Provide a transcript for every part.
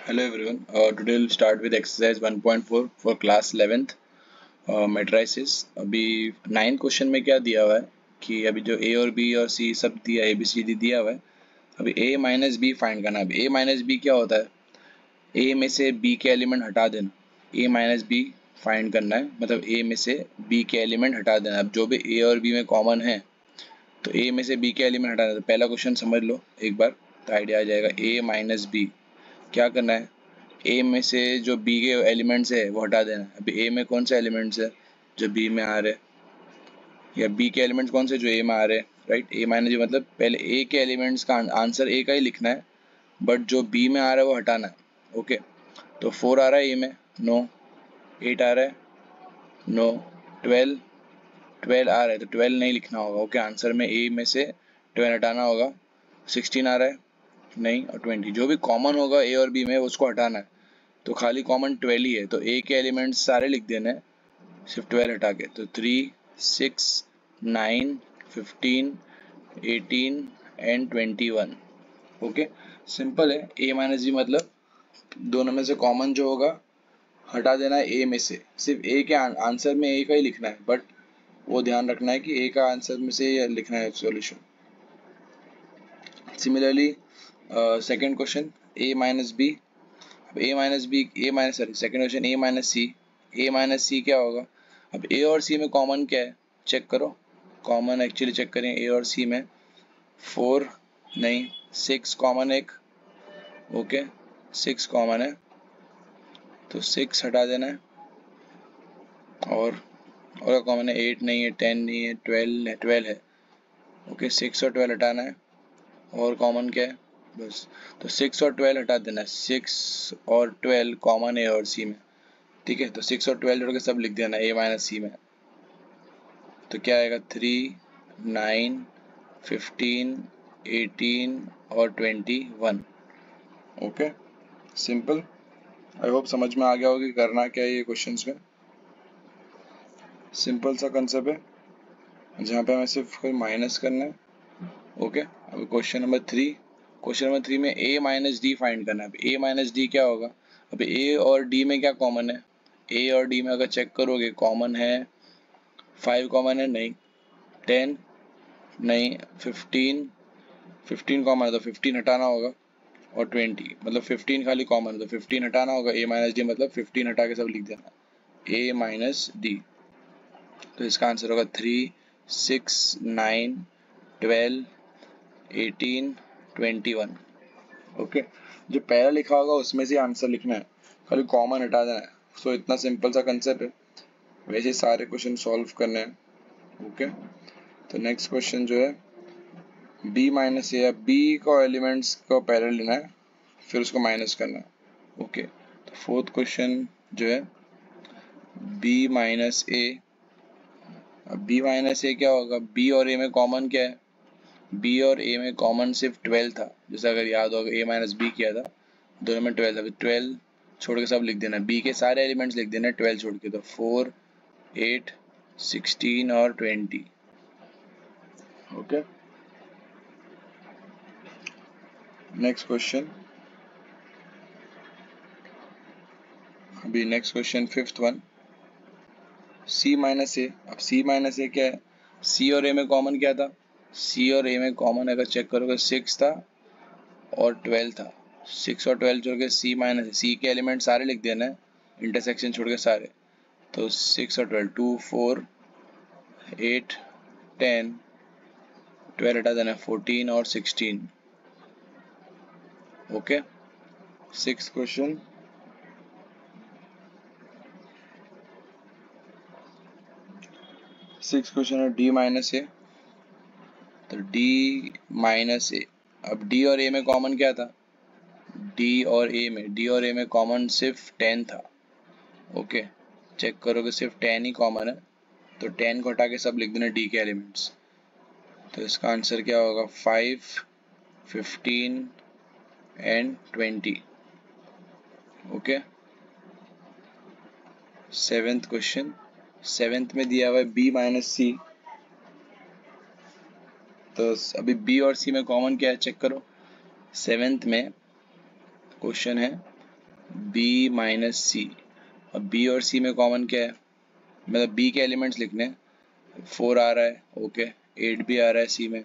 Hello everyone. Today we'll start with exercise 1.4 for class 11th matrices. अभी 9 question में क्या दिया हुआ है कि अभी जो a और b और c सब दिया ABCD दिया हुआ है. अभी a माइनस बी फाइंड करना है. अभी a माइनस बी क्या होता है? a में से b के एलिमेंट हटा देना. a माइनस बी फाइंड करना है, मतलब a में से b के एलिमेंट हटा देना. अब जो भी a और b में कॉमन है तो a में से b के एलिमेंट हटा देना. तो पहला क्वेश्चन समझ लो एक बार तो आइडिया आ जाएगा. a माइनस बी क्या करना है? ए में से जो बी के एलिमेंट्स है वो हटा देना. अभी ए में कौन से एलिमेंट्स है जो बी में आ रहे, या बी के एलिमेंट्स कौन से जो ए में आ रहे, राइट. ए माइनस बी मतलब पहले ए के एलिमेंट्स का आंसर ए का ही लिखना है, बट जो बी में आ रहा है वो हटाना है. ओके, तो 4 आ रहा है ए में, नो. 8 आ रहा है, नो. 12 आ रहा है तो 12 नहीं लिखना होगा. ओके, आंसर में ए में से 12 हटाना होगा. 16 आ रहा है, नहीं. और 20 जो भी कॉमन होगा ए और बी में उसको हटाना है. तो खाली कॉमन 12 ही है, तो ए के एलिमेंट्स सारे लिख देने हैं, सिर्फ 12 हटा के. तो 3, 6, 9, 15, 18 एंड 21. ओके, सिंपल है. ए माइनस बी मतलब दोनों में से कॉमन जो होगा हटा देना है ए में से. सिर्फ ए के आंसर में ए का ही लिखना है, बट वो ध्यान रखना है कि ए का आंसर में से लिखना है सॉल्यूशन. सिमिलरली सेकेंड क्वेश्चन ए माइनस बी. अब ए माइनस बी, सेकेंड क्वेश्चन ए माइनस सी. ए माइनस सी क्या होगा? अब ए और सी में कॉमन क्या है चेक करो. कॉमन एक्चुअली चेक करें ए और सी में 4 नहीं 6 कॉमन एक. ओके, 6 कॉमन है तो 6 हटा देना है. और कॉमन है 8 नहीं है, 10 नहीं है, 12 है. ओके, 6 और 12 हटाना है. और कॉमन क्या है? बस, तो 6 और 12 हटा देना है. 6 और 12 कॉमन है और सी में. ठीक है, तो 6 और 12 जोड़ के सब लिख देना ए माइनस सी में. तो क्या आएगा? 3, 9, 15, 18 और 21. Okay, simple. आई होप समझ में आ गया होगा कि करना क्या है ये क्वेश्चंस में. सिंपल सा कंसेप्ट है जहाँ पे हमें सिर्फ कोई माइनस करना है. ओके, अब क्वेश्चन नंबर 3. क्वेश्चन नंबर 3 में a माइनस डी फाइंड करना है. अब a माइनस डी क्या होगा? अब a और d में क्या कॉमन है? a और d में अगर चेक करोगे कॉमन है 5 कॉमन है, नहीं. 10 नहीं. 15 कॉमन है तो 15 हटाना होगा. और 20 मतलब 15 खाली कॉमन है तो 15 हटाना होगा. a माइनस डी मतलब 15 हटा के सब लिख देना a माइनस डी. तो इसका आंसर होगा 3, 6, 9, 12, 18, 21. ओके, जो पहला लिखा होगा उसमें से आंसर लिखना है, खाली कॉमन हटा देना है. सो इतना सिंपल सा कंसेप्ट है. वैसे सारे क्वेश्चन सॉल्व करने हैं. ओके, तो नेक्स्ट क्वेश्चन जो है b माइनस ए. बी को एलिमेंट्स को पहले लेना है फिर उसको माइनस करना है. ओके, तो फोर्थ क्वेश्चन जो है b माइनस ए. अब b माइनस ए क्या होगा? b और a में कॉमन क्या है? b और a में कॉमन सिर्फ 12 था. जैसे अगर याद होगा a माइनस बी किया था, दोनों में 12 था. 12 छोड़ के सब लिख देना. b के सारे एलिमेंट्स लिख देना 12 छोड़ के. तो 4, 8, 16 और 20. Okay, next question. अभी next question fifth one, c minus A. अब c माइनस ए क्या है? c और a में कॉमन क्या था? c और a में कॉमन अगर चेक करोगे 6 था और 12 था. 6 और 12 छोड़ के c माइनस c के एलिमेंट सारे लिख देना है, इंटरसेक्शन छोड़ के सारे. तो 6 और 12, 2, 4, 8, 10, 12 हटा देना, 14 और 16. Okay, six question. Six question है d माइनस ए. तो d माइनस ए. अब d और a में कॉमन क्या था? d और a में कॉमन सिर्फ 10 था. ओके, चेक करोगे सिर्फ 10 ही कॉमन है, तो 10 को हटा के सब लिख देना d के एलिमेंट्स. तो इसका आंसर क्या होगा? 5, 15 and 20. Okay, seventh question. Seventh में दिया हुआ है b माइनस सी. तो अभी b और c में कॉमन क्या है चेक करो. सेवेंथ में क्वेश्चन है बी माइनस सी। अब बी और सी में कॉमन क्या है, मतलब बी के एलिमेंट्स लिखने हैं। 4 आ रहा है, ओके, 8 भी आ रहा है सी में,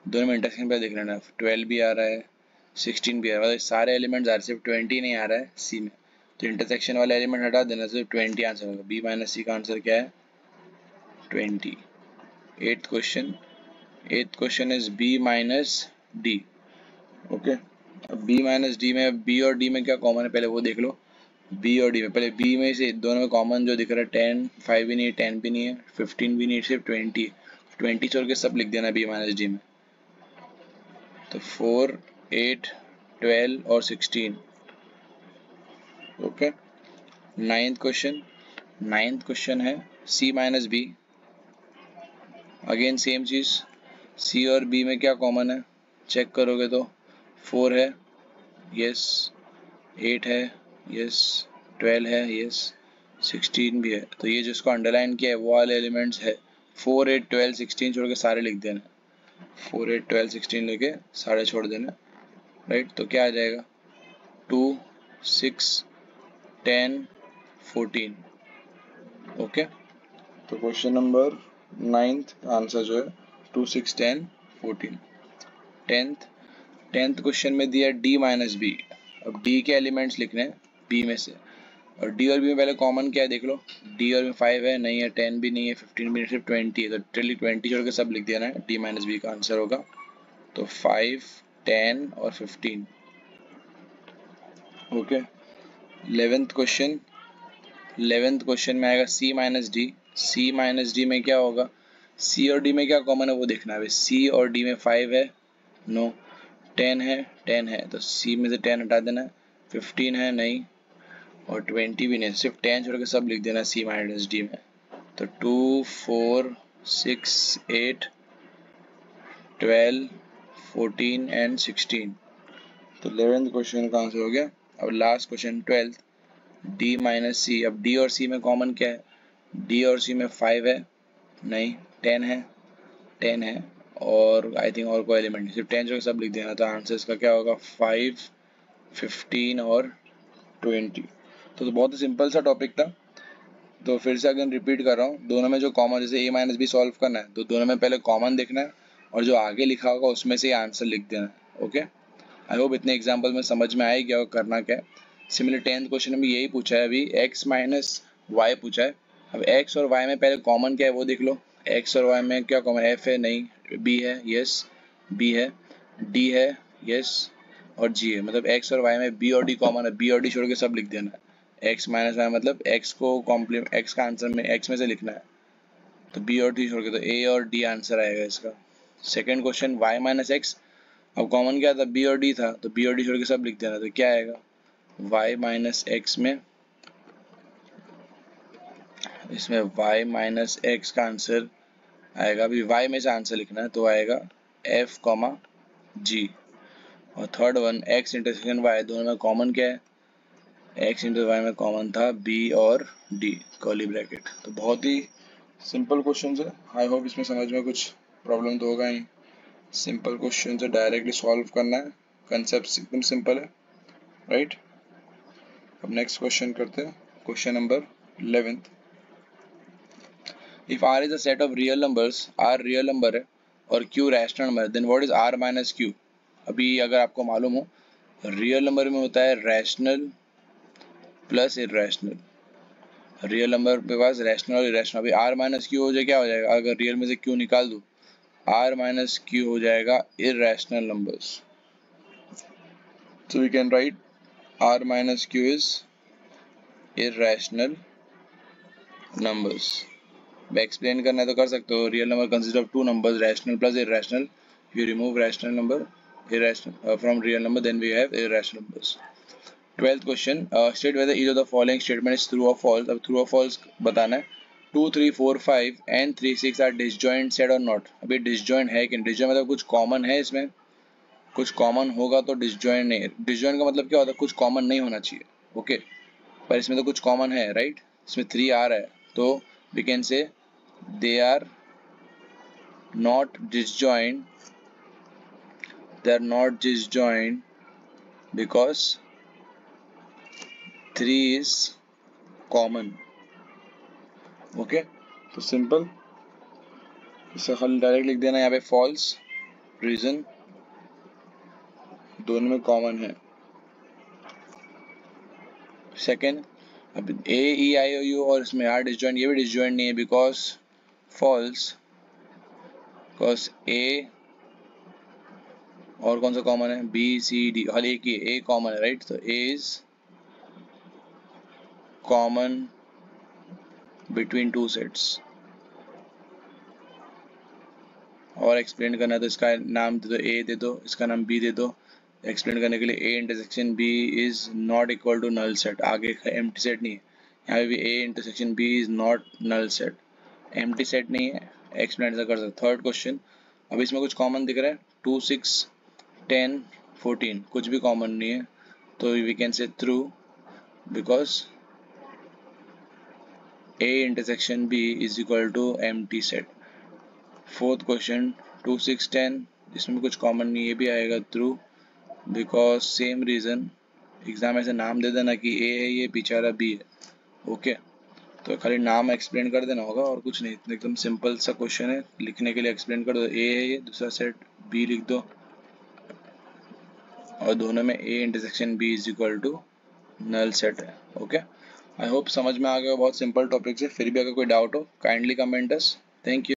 दोनों में इंटरसेक्शन पे देख लेना। 12 भी आ रहा है, 16 भी आ रहा है, मतलब सारे एलिमेंट्स आ रहे हैं, सिर्फ 20 नहीं आ रहा है सी में, तो इंटरसेक्शन वाला एलिमेंट हटा देना, सिर्फ 20 आंसर होगा। बी माइनस सी का आंसर क्या है, 20। Eighth question is B minus D. Okay, अब बी माइनस डी में बी और डी में क्या कॉमन है पहले वो देख लो। बी और डी में पहले बी में से दोनों में कॉमन जो दिख रहा है 10, 5 भी नहीं है, 10 भी नहीं है, 15 भी नहीं है, सिर्फ 20। 20 छोड़ के सब लिख देना बी माइनस डी में, तो 4, 8, 12 और 16। ओके, नाइन्थ क्वेश्चन है सी माइनस बी। अगेन सेम चीज, सी और बी में क्या कॉमन है चेक करोगे तो 4 है, यस, 8 है, यस, 12 है, यस, 16 भी है। तो ये जिसको अंडरलाइन किया है वो वाले एलिमेंट्स है। 4, 8, 12, 16 छोड़ के सारे लिख देना, 4, 8, 12, 16 लेके सारे छोड़ देना, राइट। तो क्या आ जाएगा, 2, 6, 10, 14। ओके, तो क्वेश्चन नंबर 9th का आंसर जो है 2, 6, 10, 14। टेंथ क्वेश्चन में दिया डी माइनस बी। अब डी के एलिमेंट्स लिखने हैं बी में से, और डी और बी में पहले कॉमन क्या है देख लो। डी और में 5 है, नहीं है, 10 भी नहीं है, 15 भी नहीं, सिर्फ 20 है, तो टोटली 20 छोड़ के सब लिख देना है, डी माइनस बी का आंसर होगा। तो 5, 10 और 15। ओके, 11th क्वेश्चन में आएगा सी माइनस डी। सी माइनस डी में क्या होगा, सी और डी में क्या कॉमन है वो देखना है। सी और डी में 5 है, नो, 10 है, तो सी में से 10 हटा देना है, 15 है, नहीं, और 20 भी नहीं, सिर्फ 10 छोड़ के सब लिख देना सी माइनस डी में। तो 2, 4, 6, 8, 12, 14 एंड 16। तो 11th क्वेश्चन का आंसर हो गया। अब last question 12th, D minus C. अब डी और सी में कॉमन क्या है, डी और सी में 5 है, नहीं, 10 है, और आई थिंक और कोई एलिमेंट नहीं, सिर्फ 10 जो सब लिख देना। तो आंसर इसका क्या होगा, 5, 15 और 20। तो बहुत ही सिंपल सा टॉपिक था। तो फिर से अगर रिपीट कर रहा हूँ, दोनों में जो कॉमन, जैसे ए माइनस बी सॉल्व करना है तो दोनों में पहले कॉमन देखना है, और जो आगे लिखा होगा उसमें से आंसर लिख देना है। ओके, आई होप इतने एग्जाम्पल में समझ में आए क्या करना क्या है। सिमिलर 10th क्वेश्चन में भी यही पूछा है, अभी एक्स माइनस वाई पूछा है। अब एक्स और वाई में पहले कॉमन क्या है वो देख लो। एक्स और वाई में क्या कॉमन, एफ है, नहीं, बी है, यस, बी है, डी है, यस, और जी है। मतलब एक्स और वाई में बी और डी कॉमन है, बी और डी छोड़ के सब लिख देना है। एक्स माइनस वाई मतलब एक्स को कॉम्प्लीमेंट, एक्स का आंसर में एक्स में से लिखना है, तो बी और डी छोड़ के, तो ए और डी आंसर आएगा इसका। Second question Y minus x. अब कॉमन क्या था, बी और डी था, तो बी और डी छोड़ के सब लिख देना, तो क्या आएगा, y माइनस एक्स में, इसमें y माइनस एक्स का आंसर आएगा, अभी y में से आंसर लिखना है, तो आएगा f कॉमा g। और third one x intersection y, दोनों में कॉमन क्या है, x इंटू वाई में कॉमन था b और d, कर्ली ब्रैकेट। तो बहुत ही सिंपल क्वेश्चन है, आई होप इसमें समझ में कुछ प्रॉब्लम तो होगा ही। सिंपल क्वेश्चन है, डायरेक्टली सॉल्व करना है, कंसेप्ट एकदम सिंपल है, राइट। अब नेक्स्ट क्वेश्चन करते हैं, question number 11th। If R is a set of real numbers, R real number है और Q rational number, then what is R minus Q? अभी अगर आपको मालूम हो, रियल नंबर में होता है rational plus irrational, real number के पास रैशनल और इरेशनल। अभी R माइनस Q हो जाए, क्या हो जाएगा, अगर रियल में से Q निकाल दूँ, R माइनस Q हो जाएगा irrational numbers. So we can write R minus Q is irrational numbers। Explain करना है तो कर सकते हो, real number consist of two numbers, rational plus irrational. You remove rational number irrational from real number, then we have irrational numbers. 12th question, state whether each of the following statement is true और false. अब true और false बताना है। 2, 3, 4, 5 and 3, 6 are disjoint set और not. अभी disjoint है कि disjoint मतलब कुछ कॉमन है, इसमें कुछ कॉमन होगा तो डिसजॉइंट नहीं है। डिसजॉइंट का मतलब क्या होता है, कुछ कॉमन नहीं होना चाहिए, ओके, पर इसमें तो कुछ कॉमन है, राइट। इसमें 3 आ रहा है, तो we can say they are not disjoint, they are not disjoint because 3 is common. Okay, तो सिंपल, इससे खाली डायरेक्ट लिख देना यहाँ पे फॉल्स, रीजन दोनों में कॉमन है। सेकेंड, अब ए ई आई ओ यू और इसमें आर डिसजॉइंट, ये भी डिसजॉइंट नहीं है बिकॉज फॉल्स, बिकॉज ए और कौन सा कॉमन है, बी सी डी, खाली एक ही ए कॉमन है, राइट। तो A is common between two sets. और एक्सप्लेन करना है तो इसका नाम दे दो, ए दे दो, इसका नाम बी दे दो। एक्सप्लेन करने के लिए A intersection B is not equal to null set, आगे एम्प्टी सेट नहीं है, यहाँ पे भी A intersection B is not null set, empty set नहीं है, एक्सप्लेन ऐसा कर सकते। थर्ड क्वेश्चन, अब इसमें कुछ कॉमन दिख रहा है, 2 6 10 14 कुछ भी कॉमन नहीं है, तो we can say true because A intersection B is equal to empty set. Fourth question, 2 6 10, इसमें कुछ कॉमन नहीं, ये भी आएगा true because same reason, exam ऐसे नाम दे देना कि ए है ये, पीछे वाला बी है। ओके, तो खाली नाम एक्सप्लेन कर देना होगा और कुछ नहीं, एकदम सिंपल सा क्वेश्चन है, लिखने के लिए एक्सप्लेन कर दो, ए है ये, दूसरा सेट बी लिख दो और दोनों में A intersection B is equal to null set है। ओके, आई होप समझ में आ गया, बहुत सिंपल टॉपिक है। फिर भी अगर कोई डाउट हो kindly comment us. Thank you.